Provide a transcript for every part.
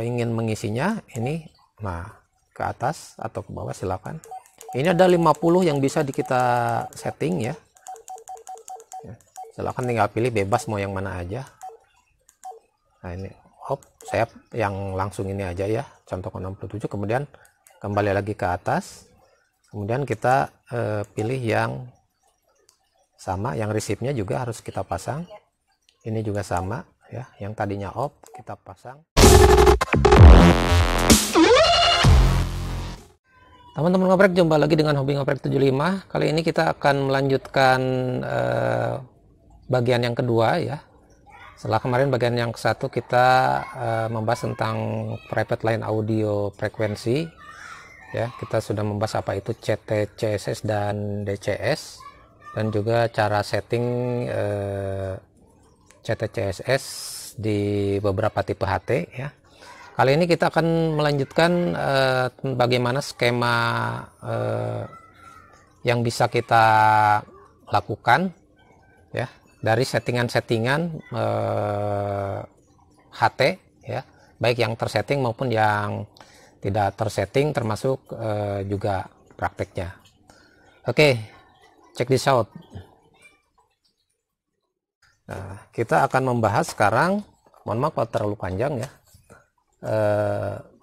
ingin mengisinya, ini nah ke atas atau ke bawah silakan. Ini ada 50 yang bisa kita setting ya. Silakan tinggal pilih bebas mau yang mana aja. Nah ini saya yang langsung ini aja ya, contoh 67. Kemudian kembali lagi ke atas, kemudian kita pilih yang sama, yang resipnya juga harus kita pasang. Ini juga sama ya, yang tadinya off kita pasang. Teman-teman ngoprek, jumpa lagi dengan Hobi Ngoprek 75. Kali ini kita akan melanjutkan bagian yang kedua ya. Setelah kemarin bagian yang ke-1 kita membahas tentang private line audio frekuensi ya. Kita sudah membahas apa itu CT, CSS dan DCS, dan juga cara setting CT, CSS di beberapa tipe HT ya. Kali ini kita akan melanjutkan bagaimana skema yang bisa kita lakukan ya, dari settingan-settingan HT ya, baik yang tersetting maupun yang tidak tersetting, termasuk juga prakteknya. Oke, check this out. Nah, kita akan membahas sekarang, mohon maaf kalau terlalu panjang ya,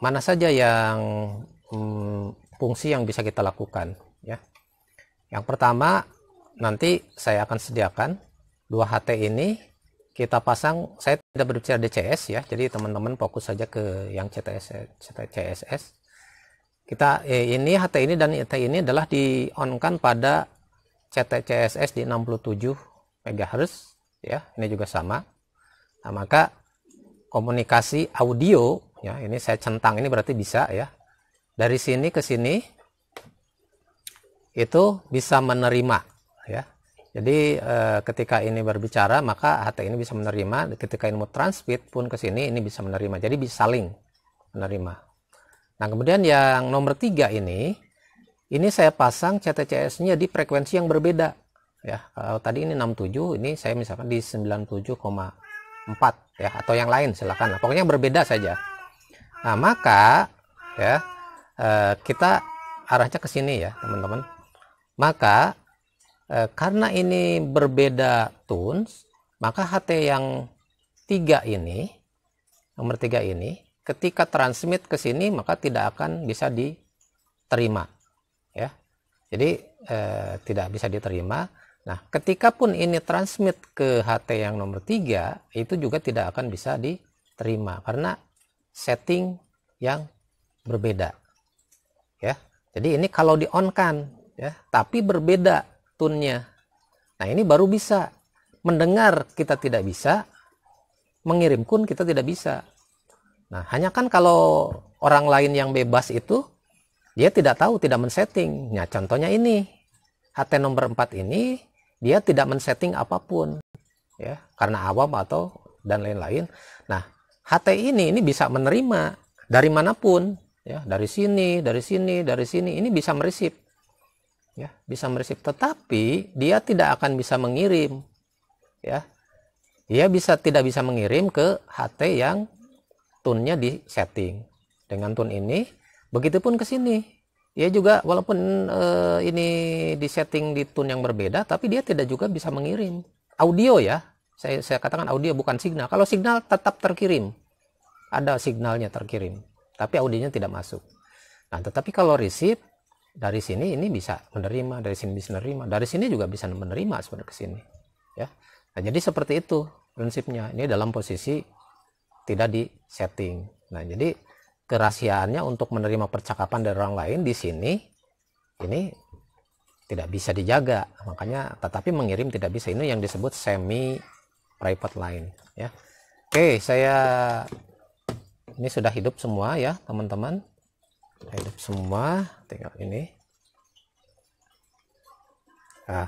mana saja yang fungsi yang bisa kita lakukan ya. Yang pertama, nanti saya akan sediakan 2 HT ini kita pasang. Saya tidak berbicara DCS ya, jadi teman-teman fokus saja ke yang CSS. Kita ini HT ini dan HT ini adalah di on kan pada CSS di 67 MHz ya, ini juga sama. Nah, maka komunikasi audio ya, ini saya centang, ini berarti bisa ya, dari sini ke sini itu bisa menerima ya. Jadi ketika ini berbicara maka HT ini bisa menerima, ketika ini mau transmit pun ke sini ini bisa menerima, jadi bisa saling menerima. Nah kemudian yang nomor 3 ini saya pasang CTCS-nya di frekuensi yang berbeda ya. Kalau tadi ini 67, ini saya misalkan di 97,4 ya, atau yang lain silakan, pokoknya berbeda saja. Nah maka ya kita arahnya ke sini ya teman-teman. Maka karena ini berbeda tunes, maka HT yang 3 ini, nomor 3 ini, ketika transmit ke sini maka tidak akan bisa diterima ya. Jadi tidak bisa diterima. Nah ketika pun ini transmit ke HT yang nomor 3, itu juga tidak akan bisa diterima karena setting yang berbeda ya. Jadi ini kalau di on kan ya, tapi berbeda tune-nya. Nah ini baru bisa mendengar, kita tidak bisa mengirim pun kita tidak bisa. Nah hanya kan kalau orang lain yang bebas itu dia tidak tahu, tidak men-setting. Nah contohnya ini HT nomor 4 ini dia tidak men-setting apapun ya, karena awam atau dan lain-lain. Nah HT ini bisa menerima dari manapun ya, dari sini, dari sini, dari sini, ini bisa meresip ya, bisa meresip, tetapi dia tidak akan bisa mengirim ya. Dia tidak bisa mengirim ke HT yang tune-nya di setting dengan tune ini. Begitupun ke sini, dia juga walaupun ini di setting di tune yang berbeda, tapi dia tidak juga bisa mengirim audio ya. Saya katakan audio, bukan signal. Kalau signal tetap terkirim, ada signalnya terkirim, tapi audionya tidak masuk. Nah tetapi kalau receive, dari sini ini bisa menerima, dari sini bisa menerima, dari sini juga bisa menerima sebenarnya ke sini ya. Nah jadi seperti itu prinsipnya, ini dalam posisi tidak di setting. Nah jadi kerahasiaannya untuk menerima percakapan dari orang lain di sini ini tidak bisa dijaga, makanya tetapi mengirim tidak bisa. Ini yang disebut semi private line ya. Oke, saya ini sudah hidup semua ya teman-teman, hidup semua, tinggal ini. Nah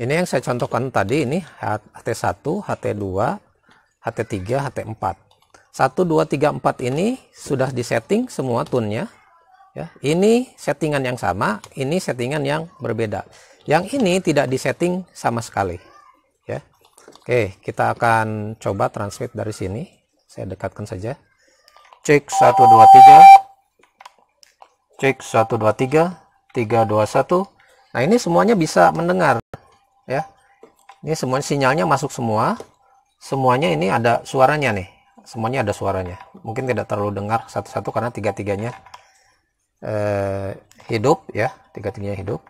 ini yang saya contohkan tadi, ini HT1, HT2, HT3, HT4. 1, 2, 3, 4 ini sudah disetting semua tune-nya ya. Ini settingan yang sama, ini settingan yang berbeda. Yang ini tidak disetting sama sekali ya. Oke, kita akan coba transmit dari sini. Saya dekatkan saja. cek 123, cek 123, 321. Nah, ini semuanya bisa mendengar ya. Ini semuanya sinyalnya masuk semua. Semuanya ini ada suaranya nih. Semuanya ada suaranya. Mungkin tidak terlalu dengar satu-satu karena tiga-tiganya hidup ya, tiga-tiganya hidup.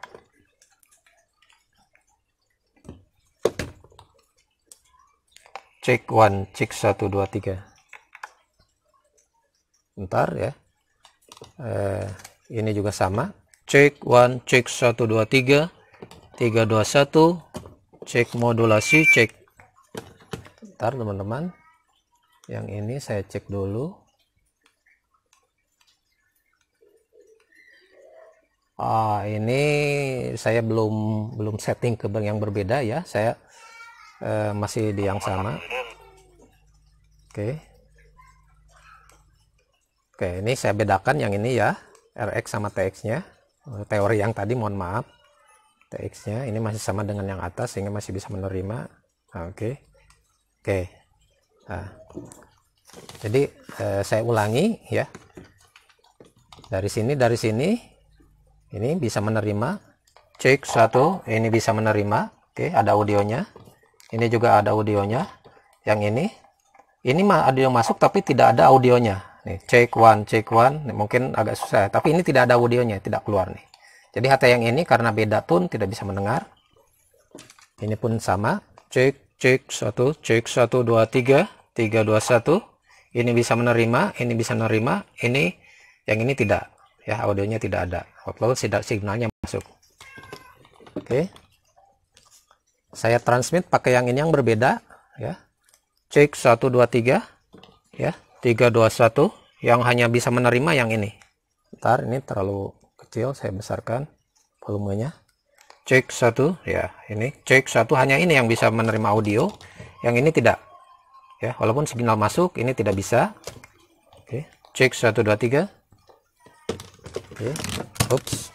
Cek 1, cek 123. Bentar ya. Ini juga sama. Cek 1, cek 123, 321. Cek modulasi, cek. Bentar teman-teman. Yang ini saya cek dulu. Ini saya belum setting ke yang berbeda ya. Saya masih di yang sama. Oke, ini saya bedakan yang ini ya, RX sama TX nya. Teori yang tadi mohon maaf, TX nya ini masih sama dengan yang atas sehingga masih bisa menerima. Oke. Nah, jadi saya ulangi ya, dari sini ini bisa menerima. Cek 1, ini bisa menerima. Oke, ada audionya. Ini juga ada audionya. Yang ini mah audio masuk tapi tidak ada audionya. Nih, cek 1, nih, mungkin agak susah, tapi ini tidak ada audionya, tidak keluar nih. Jadi HT yang ini karena beda tone tidak bisa mendengar. Ini pun sama. Cek 1, cek 1 2 3, 3 2 1. Ini bisa menerima, ini bisa menerima, yang ini tidak. Ya, audionya tidak ada. Upload signalnya masuk. Oke. Saya transmit pakai yang ini yang berbeda ya. Cek 1 2 3 ya, 3 2 1, yang hanya bisa menerima yang ini. Bentar, ini terlalu kecil, saya besarkan volumenya. Cek 1 ya, ini cek 1, hanya ini yang bisa menerima audio, yang ini tidak. Ya, walaupun signal masuk, ini tidak bisa. Oke, cek 1 2 3. Oke. Ups.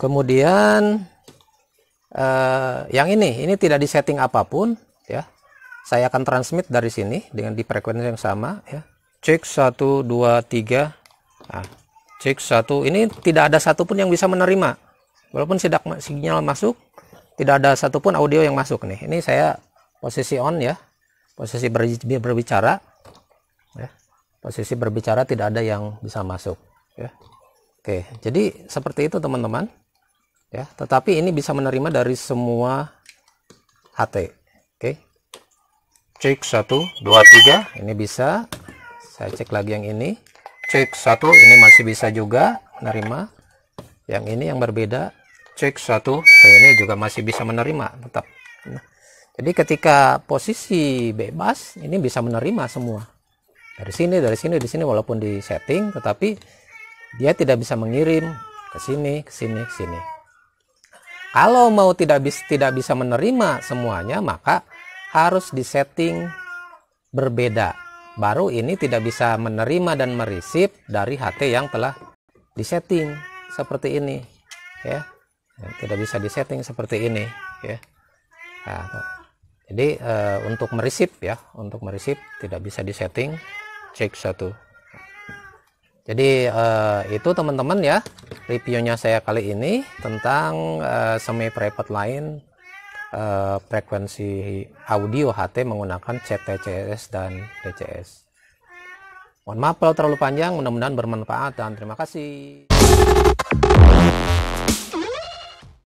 Kemudian yang ini tidak disetting apapun ya. Saya akan transmit dari sini dengan di frekuensi yang sama ya. Cek 1 2 3. Nah, cek 1, ini tidak ada satupun yang bisa menerima. Walaupun sinyal masuk, tidak ada satupun audio yang masuk nih. Ini saya posisi on ya. Posisi berbicara ya. Posisi berbicara tidak ada yang bisa masuk ya. Oke, jadi seperti itu teman-teman. Ya, tetapi ini bisa menerima dari semua HT. Oke. Cek 1 2 3, ini bisa. Saya cek lagi yang ini. Cek 1, ini masih bisa juga menerima. Yang ini yang berbeda. Cek 1, ini juga masih bisa menerima tetap. Nah, jadi ketika posisi bebas, ini bisa menerima semua. Dari sini, di sini walaupun di setting, tetapi dia tidak bisa mengirim ke sini, ke sini, ke sini. Kalau mau tidak bisa menerima semuanya, maka harus disetting berbeda. Baru ini tidak bisa menerima dan mereceive dari HT yang telah disetting seperti ini, ya. Tidak bisa disetting seperti ini, ya. Nah, jadi untuk mereceive ya, tidak bisa disetting. Cek 1. Jadi itu teman-teman ya, reviewnya saya kali ini tentang semi private line frekuensi audio HT menggunakan CTCS dan DCS. Mohon maaf kalau terlalu panjang, mudah-mudahan bermanfaat dan terima kasih.